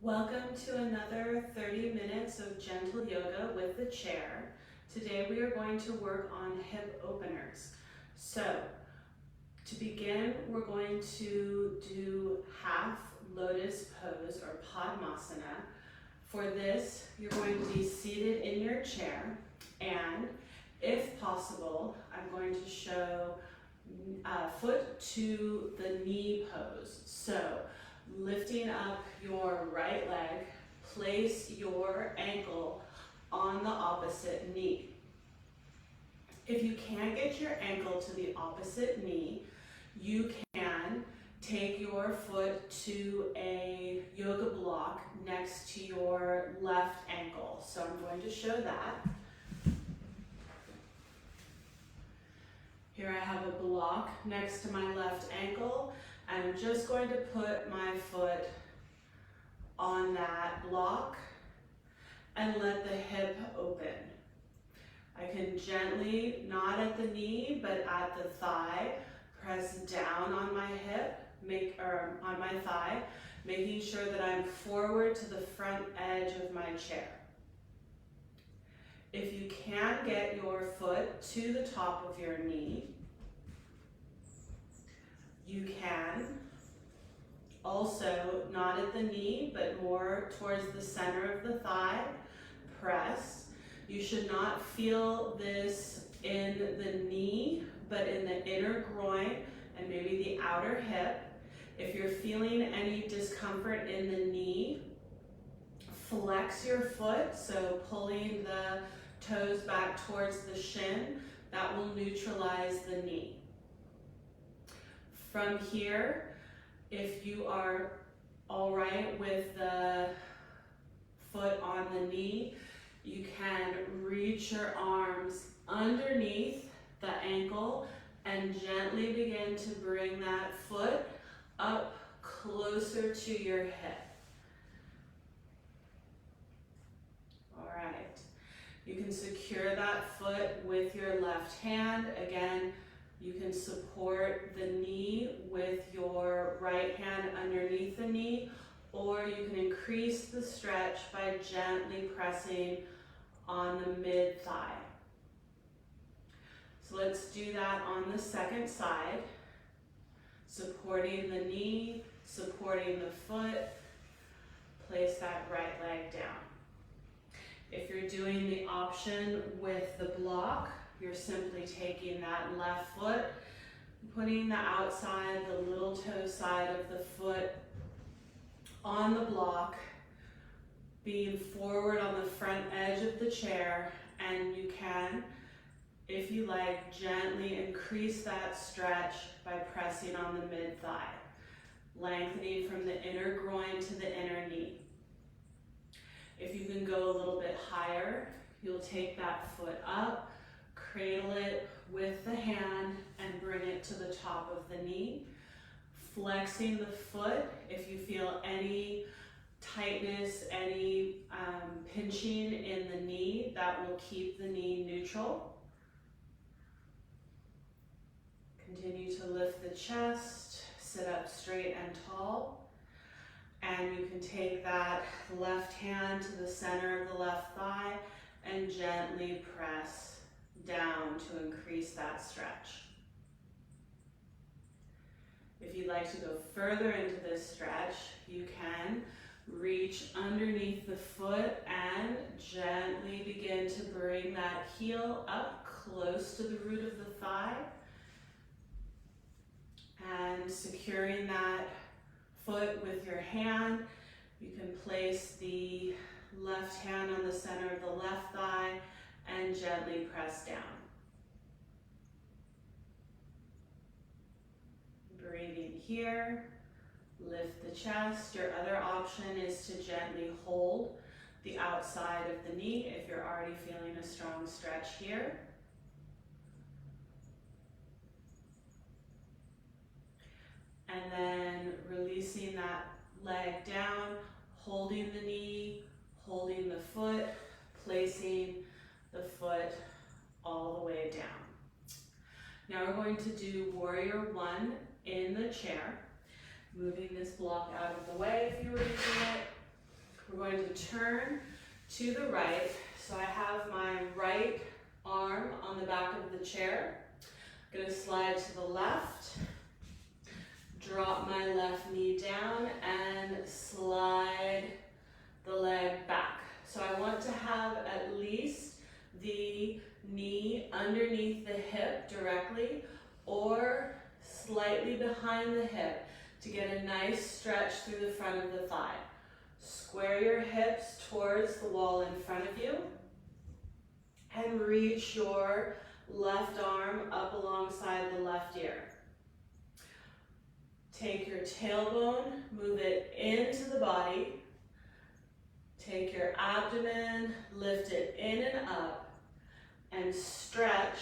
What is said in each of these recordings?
Welcome to another 30 minutes of gentle yoga with the chair. Today we are going to work on hip openers. So to begin, we're going to do half lotus pose or Padmasana. For this, you're going to be seated in your chair, and if possible, I'm going to show foot to the knee pose. So lifting up your right leg, place your ankle on the opposite knee. If you can't get your ankle to the opposite knee, you can take your foot to a yoga block next to your left ankle. So I'm going to show that. Here I have a block next to my left ankle. I'm just going to put my foot on that block and let the hip open. I can gently, not at the knee, but at the thigh, press down on my hip, on my thigh, making sure that I'm forward to the front edge of my chair. If you can't get your foot to the top of your knee, you can also, not at the knee, but more towards the center of the thigh, press. You should not feel this in the knee, but in the inner groin and maybe the outer hip. If you're feeling any discomfort in the knee, flex your foot, so pulling the toes back towards the shin, that will neutralize the knee. From here, if you are all right with the foot on the knee, you can reach your arms underneath the ankle and gently begin to bring that foot up closer to your hip. All right. You can secure that foot with your left hand. Again, you can support the knee with your right hand underneath the knee, or you can increase the stretch by gently pressing on the mid-thigh. So let's do that on the second side. Supporting the knee, supporting the foot, place that right leg down. If you're doing the option with the block, you're simply taking that left foot, putting the outside, the little toe side of the foot on the block, being forward on the front edge of the chair, and you can, if you like, gently increase that stretch by pressing on the mid-thigh, lengthening from the inner groin to the inner knee. If you can go a little bit higher, you'll take that foot up, cradle it with the hand and bring it to the top of the knee. Flexing the foot, if you feel any tightness, any pinching in the knee, that will keep the knee neutral. Continue to lift the chest, sit up straight and tall. And you can take that left hand to the center of the left thigh and gently press down to increase that stretch. If you'd like to go further into this stretch, you can reach underneath the foot and gently begin to bring that heel up close to the root of the thigh. And securing that foot with your hand, you can place the left hand on the center of the left thigh and gently press down. Breathing here, lift the chest. Your other option is to gently hold the outside of the knee if you're already feeling a strong stretch here. And then releasing that leg down, holding the knee, holding the foot, placing the foot all the way down. Now we're going to do warrior one in the chair. Moving this block out of the way if you were to do it. We're going to turn to the right. So I have my right arm on the back of the chair. I'm going to slide to the left, drop my left knee down, and slide the leg back. So I want to have at least the knee underneath the hip directly or slightly behind the hip to get a nice stretch through the front of the thigh. Square your hips towards the wall in front of you and reach your left arm up alongside the left ear. Take your tailbone, move it into the body. Take your abdomen, lift it in and up, and stretch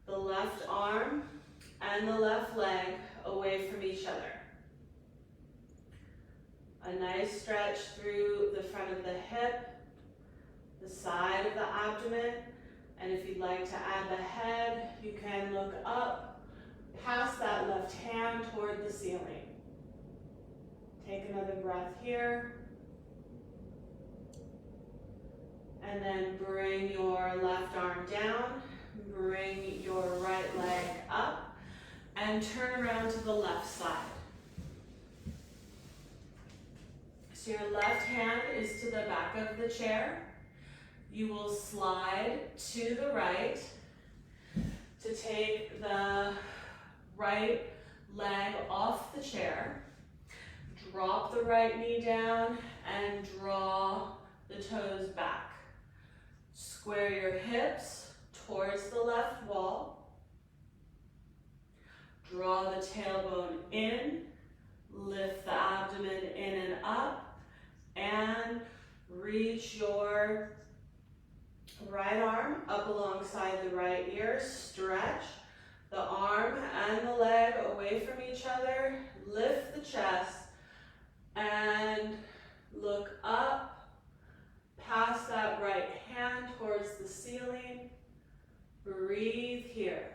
the left arm and the left leg away from each other. A nice stretch through the front of the hip, the side of the abdomen, and if you'd like to add the head, you can look up past that left hand toward the ceiling. Take another breath here. And then bring your left arm down, bring your right leg up, and turn around to the left side. So your left hand is to the back of the chair. You will slide to the right to take the right leg off the chair. Drop the right knee down and draw the toes back. Square your hips towards the left wall. Draw the tailbone in, lift the abdomen in and up, and reach your right arm up alongside the right ear. Stretch the arm and the leg away from each other. Lift the chest and look up. Pass that right hand towards the ceiling. Breathe here.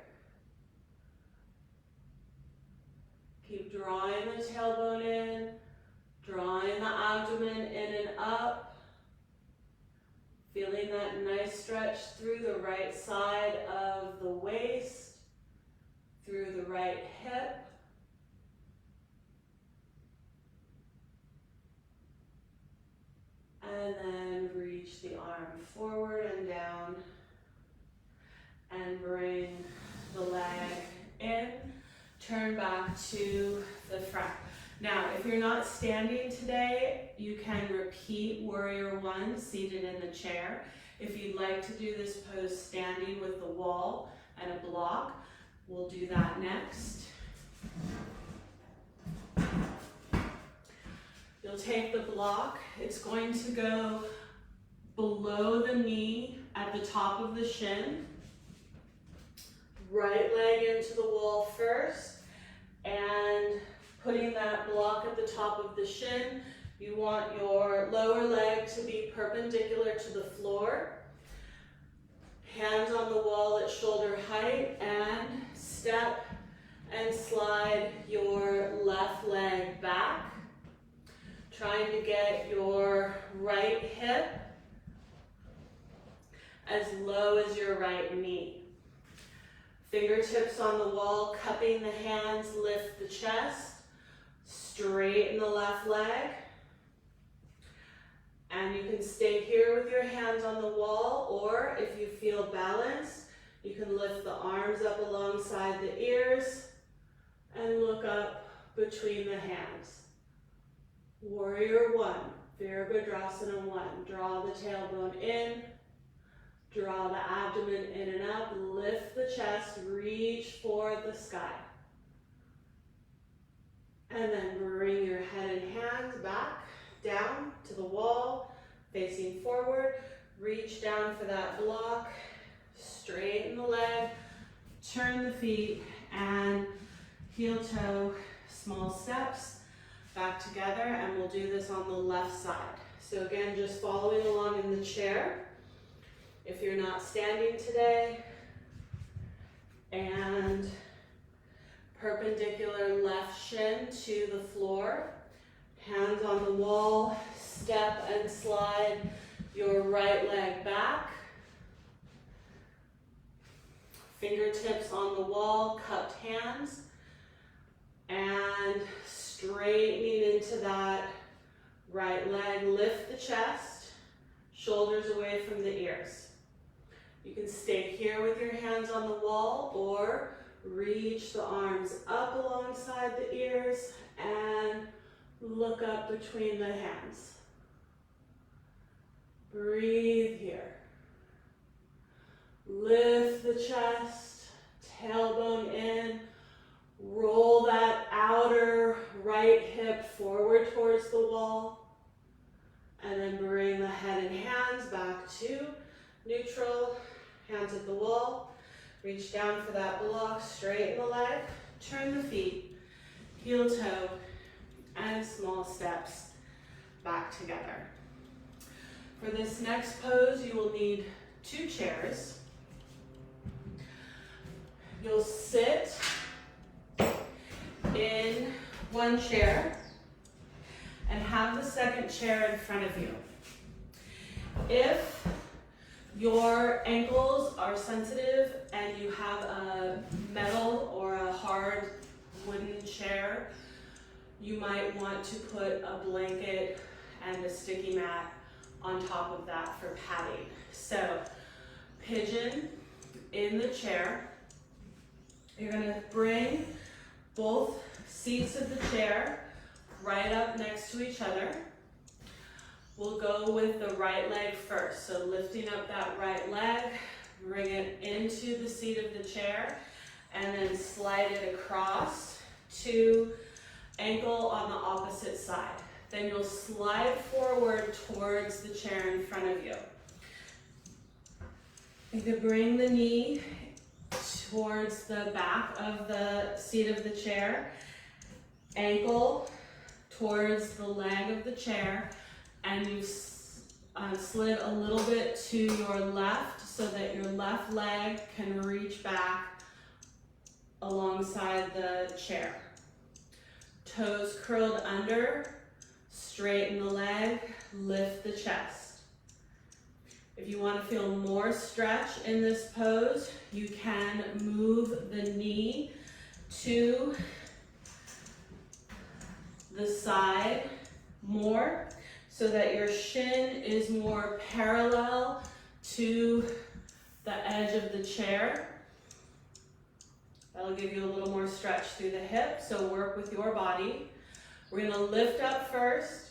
Keep drawing the tailbone in, drawing the abdomen in and up. Feeling that nice stretch through the right side of the waist, through the right hip. And then reach the arm forward and down and bring the leg in. Turn back to the front. Now, if you're not standing today, you can repeat Warrior One seated in the chair. If you'd like to do this pose standing with the wall and a block, we'll do that next. You'll take the block. It's going to go below the knee at the top of the shin. Right leg into the wall first, and putting that block at the top of the shin, you want your lower leg to be perpendicular to the floor. Hands on the wall at shoulder height, and step and slide your left leg back. Trying to get your right hip as low as your right knee. Fingertips on the wall, cupping the hands, lift the chest, straighten the left leg. And you can stay here with your hands on the wall, or if you feel balanced, you can lift the arms up alongside the ears and look up between the hands. Warrior One, Virabhadrasana 1. Draw the tailbone in, draw the abdomen in and up, lift the chest, reach for the sky. And then bring your head and hands back, down to the wall, facing forward. Reach down for that block, straighten the leg, turn the feet, and heel toe, small steps, back together, and we'll do this on the left side. So again, just following along in the chair. If you're not standing today, and perpendicular left shin to the floor, hands on the wall, step and slide your right leg back. Fingertips on the wall, cupped hands, and straightening into that right leg. Lift the chest, shoulders away from the ears. You can stay here with your hands on the wall or reach the arms up alongside the ears and look up between the hands. Breathe here. Lift the chest, tailbone in, roll that outer right hip forward towards the wall, and then bring the head and hands back to neutral, hands at the wall. Reach down for that block, straighten the leg, turn the feet, heel toe, and small steps back together. For this next pose, you will need 2 chairs. You'll sit in one chair and have the second chair in front of you. If your ankles are sensitive and you have a metal or a hard wooden chair, you might want to put a blanket and a sticky mat on top of that for padding. So, pigeon in the chair. You're gonna bring both seats of the chair right up next to each other. We'll go with the right leg first. So lifting up that right leg, bring it into the seat of the chair, and then slide it across to ankle on the opposite side. Then you'll slide forward towards the chair in front of you. You can bring the knee towards the back of the seat of the chair, ankle towards the leg of the chair, and you've slid a little bit to your left so that your left leg can reach back alongside the chair. Toes curled under, straighten the leg, lift the chest. If you want to feel more stretch in this pose, you can move the knee to the side more so that your shin is more parallel to the edge of the chair. That'll give you a little more stretch through the hip, so work with your body. We're going to lift up first,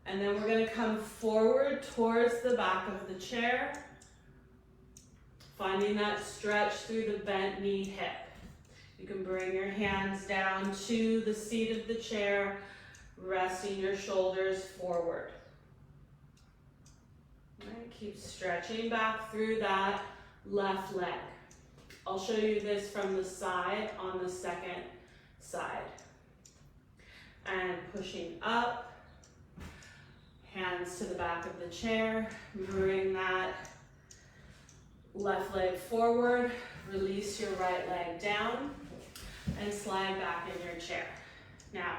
and then we're going to come forward towards the back of the chair, finding that stretch through the bent knee hip. You can bring your hands down to the seat of the chair, resting your shoulders forward. Right, keep stretching back through that left leg. I'll show you this from the side on the second side. And pushing up, hands to the back of the chair, bring that left leg forward, release your right leg down, and slide back in your chair. Now,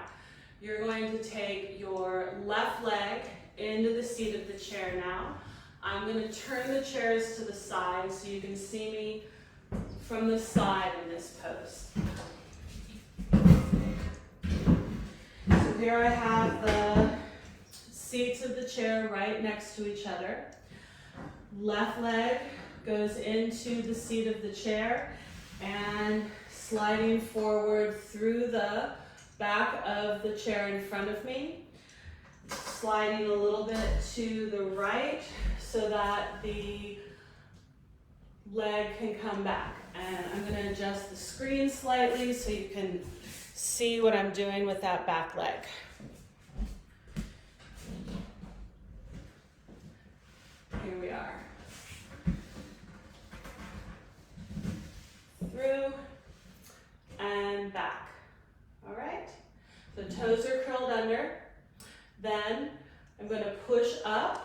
you're going to take your left leg into the seat of the chair now. I'm going to turn the chairs to the side so you can see me from the side in this pose. So here I have the seats of the chair right next to each other. Left leg goes into the seat of the chair and sliding forward through the back of the chair in front of me. Sliding a little bit to the right so that the leg can come back. And I'm going to adjust the screen slightly so you can see what I'm doing with that back leg. Here we are. Through and back. All right? So toes are curled under. Then I'm going to push up.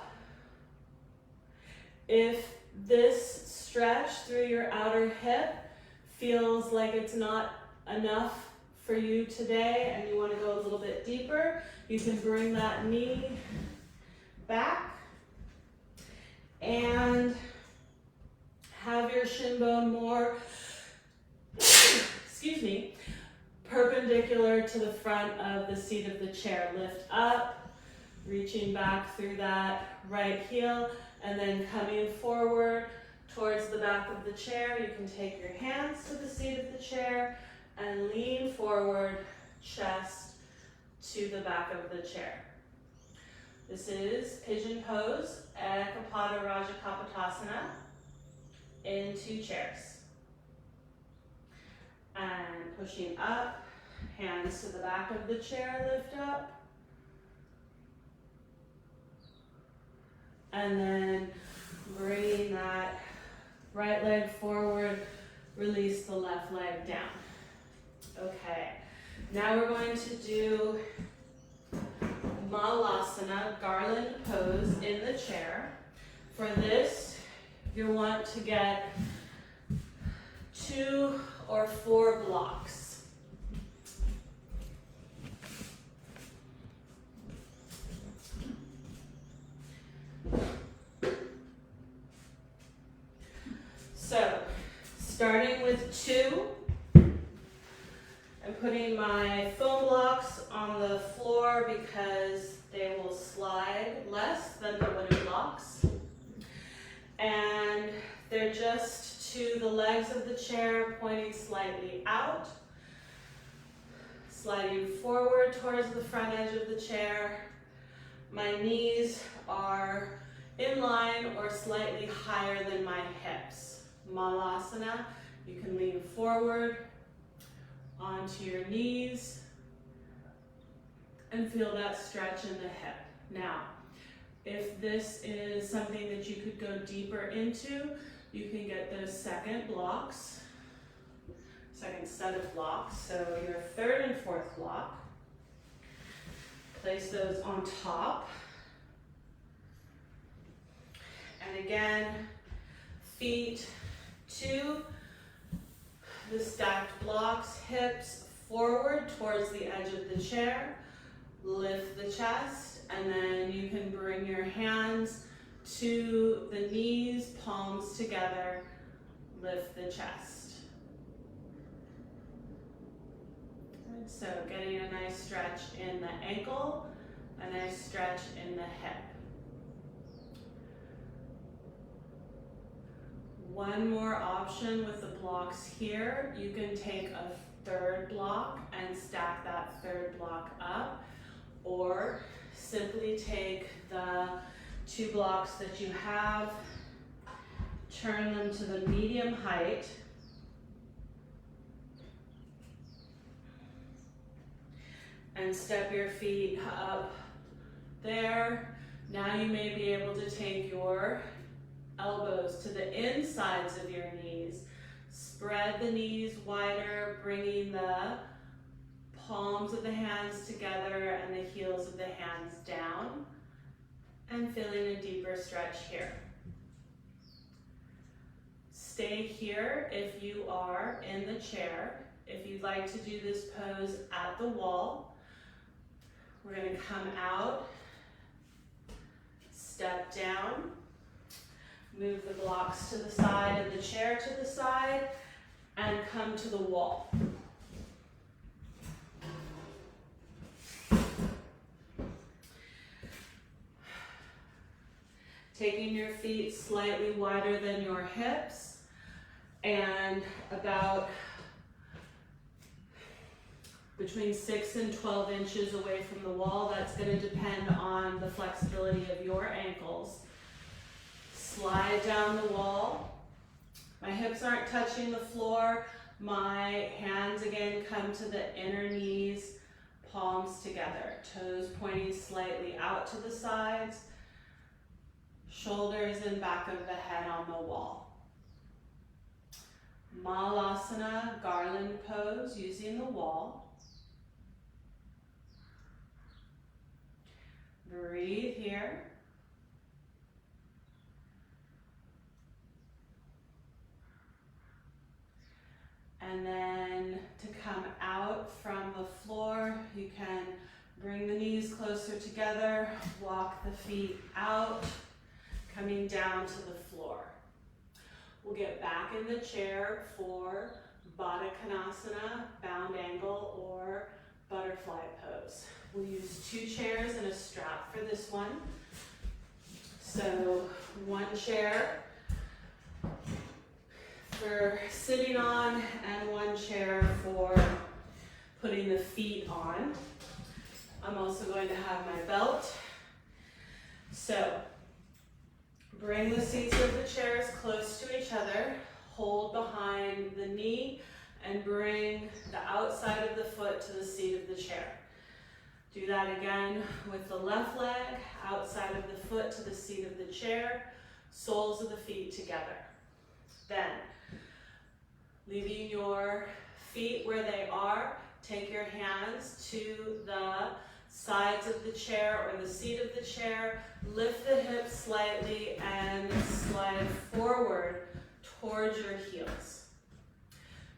If this stretch through your outer hip feels like it's not enough for you today and you want to go a little bit deeper, you can bring that knee back. And have your shin bone more, excuse me, perpendicular to the front of the seat of the chair. Lift up, reaching back through that right heel, and then coming forward towards the back of the chair. You can take your hands to the seat of the chair and lean forward, chest to the back of the chair. This is pigeon pose, Ekapada Raja Kapotasana, in 2 chairs. And pushing up, hands to the back of the chair, lift up. And then bringing that right leg forward, release the left leg down. Okay, now we're going to do Malasana, garland pose in the chair. For this, you'll want to get 2 or 4 blocks. So, starting with 2, I'm putting my foam blocks on the floor because they will slide less than the wooden blocks. And they're just to the legs of the chair, pointing slightly out, sliding forward towards the front edge of the chair. My knees are in line or slightly higher than my hips. Malasana, you can lean forward onto your knees and feel that stretch in the hip. Now, if this is something that you could go deeper into, you can get those second set of blocks. So your 3rd and 4th block, place those on top. And again, feet to the stacked blocks, hips forward towards the edge of the chair, lift the chest, and then you can bring your hands to the knees, palms together, lift the chest. Good. So getting a nice stretch in the ankle, a nice stretch in the hip. One more option with the blocks here, you can take a 3rd block and stack that 3rd block up, or simply take the 2 blocks that you have, turn them to the medium height, and step your feet up there. Now you may be able to take your elbows to the insides of your knees. Spread the knees wider, bringing the palms of the hands together and the heels of the hands down, and feeling a deeper stretch here. Stay here if you are in the chair. If you'd like to do this pose at the wall, we're going to come out, step down, move the blocks to the side and the chair to the side, and come to the wall. Taking your feet slightly wider than your hips and about between 6 and 12 inches away from the wall. That's going to depend on the flexibility of your ankles. Slide down the wall. My hips aren't touching the floor. My hands again come to the inner knees, palms together, toes pointing slightly out to the sides, shoulders and back of the head on the wall. Malasana, garland pose using the wall. Breathe here. And then to come out from the floor, you can bring the knees closer torso together, walk the feet out, coming down to the floor. We'll get back in the chair for Baddha Konasana, bound angle, or butterfly pose. We'll use 2 chairs and a strap for this one. So 1 chair for sitting on and 1 chair for putting the feet on. I'm also going to have my belt. So bring the seats of the chairs close to each other, hold behind the knee, and bring the outside of the foot to the seat of the chair. Do that again with the left leg, outside of the foot to the seat of the chair, soles of the feet together. Then, leaving your feet where they are, take your hands to the sides of the chair or the seat of the chair, lift the hips slightly and slide forward towards your heels.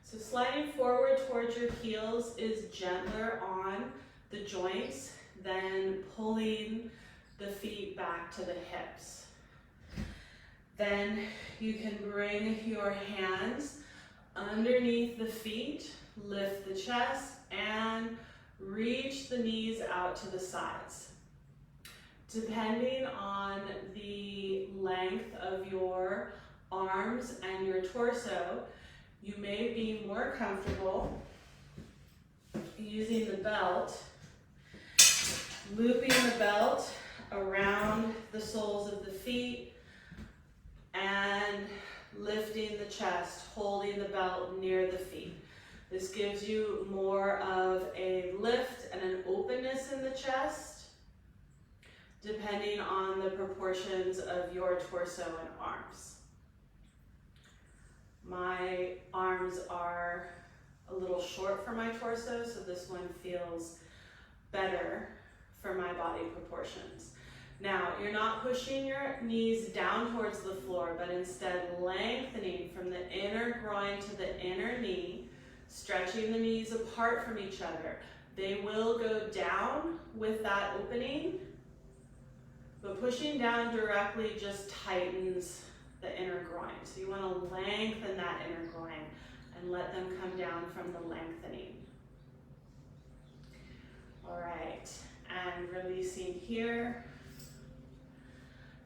So sliding forward towards your heels is gentler on the joints than pulling the feet back to the hips. Then you can bring your hands underneath the feet, lift the chest, and reach the knees out to the sides. Depending on the length of your arms and your torso, you may be more comfortable using the belt, looping the belt around the soles of the feet and lifting the chest, holding the belt near the feet. This gives you more of a lift and an openness in the chest, depending on the proportions of your torso and arms. My arms are a little short for my torso, so this one feels better for my body proportions. Now, you're not pushing your knees down towards the floor, but instead lengthening from the inner groin to the inner knee, stretching the knees apart from each other. They will go down with that opening, but pushing down directly just tightens the inner groin. So you want to lengthen that inner groin and let them come down from the lengthening. All right, and releasing here.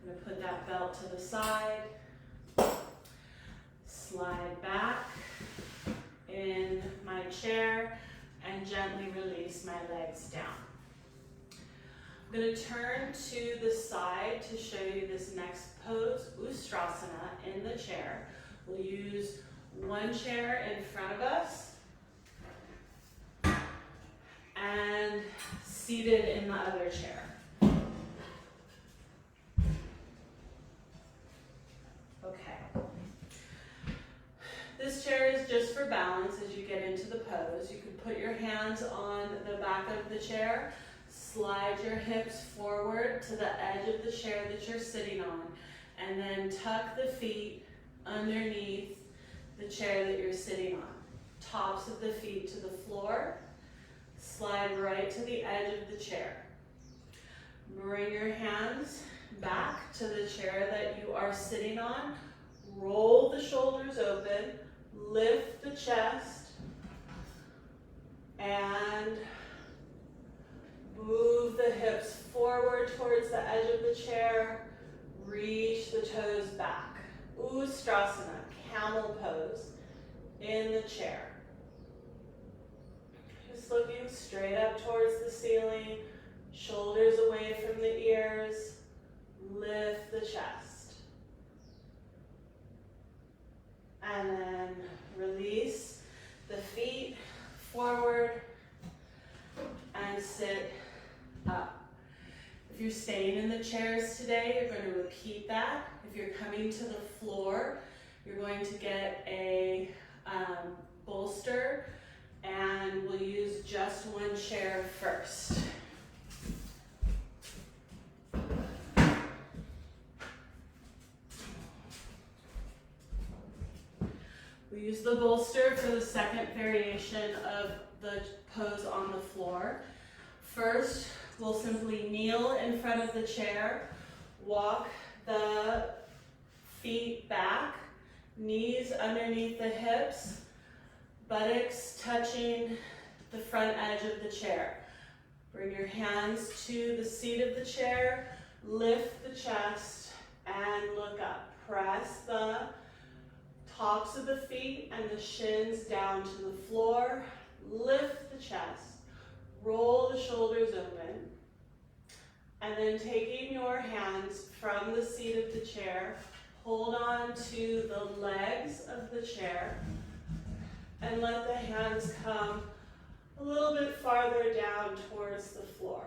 I'm going to put that belt to the side, slide back in my chair, and gently release my legs down. I'm going to turn to the side to show you this next pose, Ustrasana, in the chair. We'll use 1 chair in front of us and seated in the other chair. Okay. This chair is just for balance as you get into the pose. You can put your hands on the back of the chair, slide your hips forward to the edge of the chair that you're sitting on, and then tuck the feet underneath the chair that you're sitting on. Tops of the feet to the floor, slide right to the edge of the chair. Bring your hands back to the chair that you are sitting on. Roll the shoulders open, lift the chest, and move the hips forward towards the edge of the chair. Reach the toes back. Ustrasana, camel pose in the chair. Just looking straight up towards the ceiling, shoulders away from the ears. Lift the chest. And then release the feet forward and sit up. If you're staying in the chairs today, you're going to repeat that. If you're coming to the floor, you're going to get a bolster, and we'll use just 1 chair first. We use the bolster for the second variation of the pose on the floor. First, we'll simply kneel in front of the chair, walk the feet back, knees underneath the hips, buttocks touching the front edge of the chair. Bring your hands to the seat of the chair, lift the chest, and look up. Press the tops of the feet and the shins down to the floor. Lift the chest. Roll the shoulders open. And then taking your hands from the seat of the chair, hold on to the legs of the chair and let the hands come a little bit farther down towards the floor.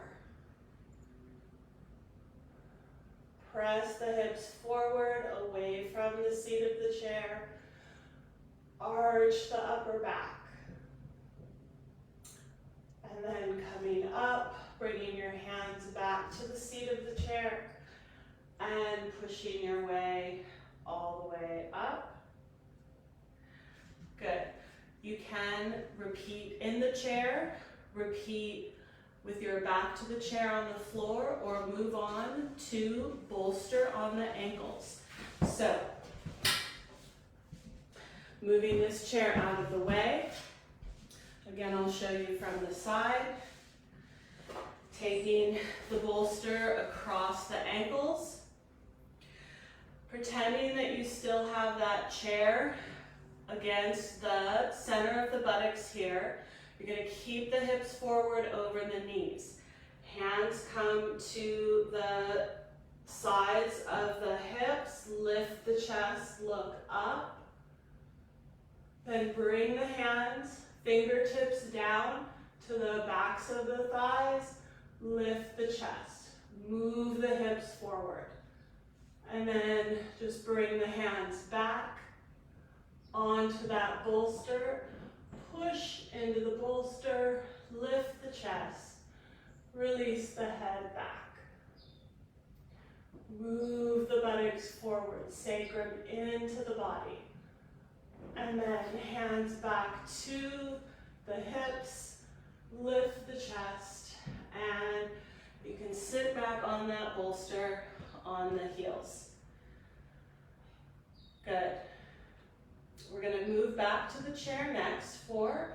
Press the hips forward, away from the seat of the chair. Arch the upper back. And then coming up, bringing your hands back to the seat of the chair and pushing your way all the way up. Good. You can repeat in the chair, repeat with your back to the chair on the floor, or move on to bolster on the ankles. So, moving this chair out of the way. Again, I'll show you from the side. Taking the bolster across the ankles. Pretending that you still have that chair against the center of the buttocks here. You're going to keep the hips forward over the knees. Hands come to the sides of the hips. Lift the chest, look up. Then bring the hands, fingertips down to the backs of the thighs. Lift the chest. Move the hips forward. And then just bring the hands back onto that bolster. Push into the bolster. Lift the chest. Release the head back. Move the buttocks forward. Sacrum into the body. And then hands back to the hips. Lift the chest. And you can sit back on that bolster on the heels. Good. We're going to move back to the chair next for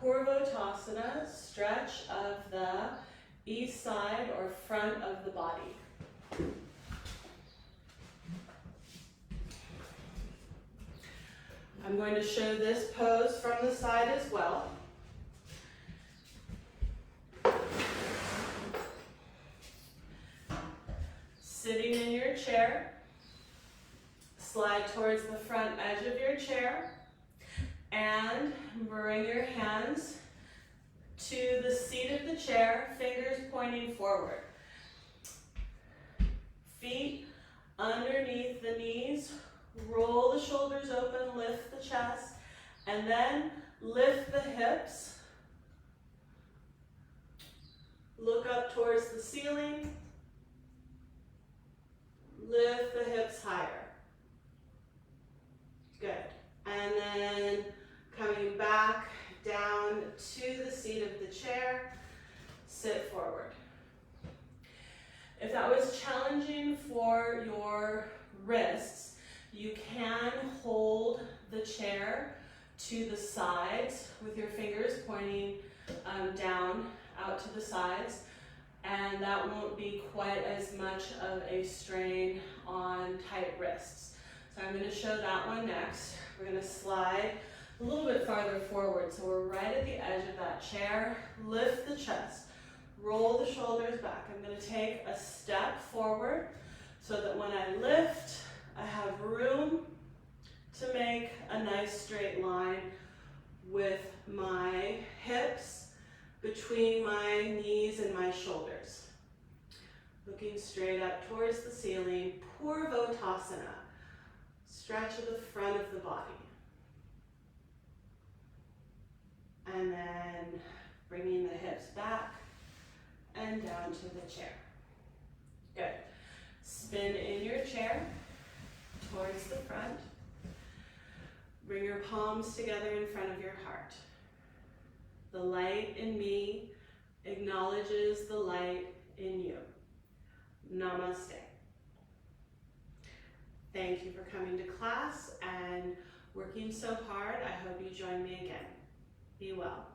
Purvottasana, stretch of the east side or front of the body. I'm going to show this pose from the side as well. Sitting in your chair, slide towards the front edge of your chair and bring your hands to the seat of the chair, fingers pointing forward. Feet underneath the knees, roll the shoulders open, lift the chest, and then lift the hips. Look up towards the ceiling. Lift the hips higher. Good. And then coming back down to the seat of the chair, sit forward. If that was challenging for your wrists, you can hold the chair to the sides with your fingers pointing down out to the sides, and that won't be quite as much of a strain on tight wrists. So I'm going to show that one next. We're going to slide a little bit farther forward, so we're right at the edge of that chair. Lift the chest, roll the shoulders back. I'm going to take a step forward so that when I lift, I have room to make a nice straight line with my hips between my knees and my shoulders. Looking straight up towards the ceiling, Purvottasana. Stretch of the front of the body. And then bringing the hips back and down to the chair. Good. Spin in your chair towards the front. Bring your palms together in front of your heart. The light in me acknowledges the light in you. Namaste. Thank you for coming to class and working so hard. I hope you join me again. Be well.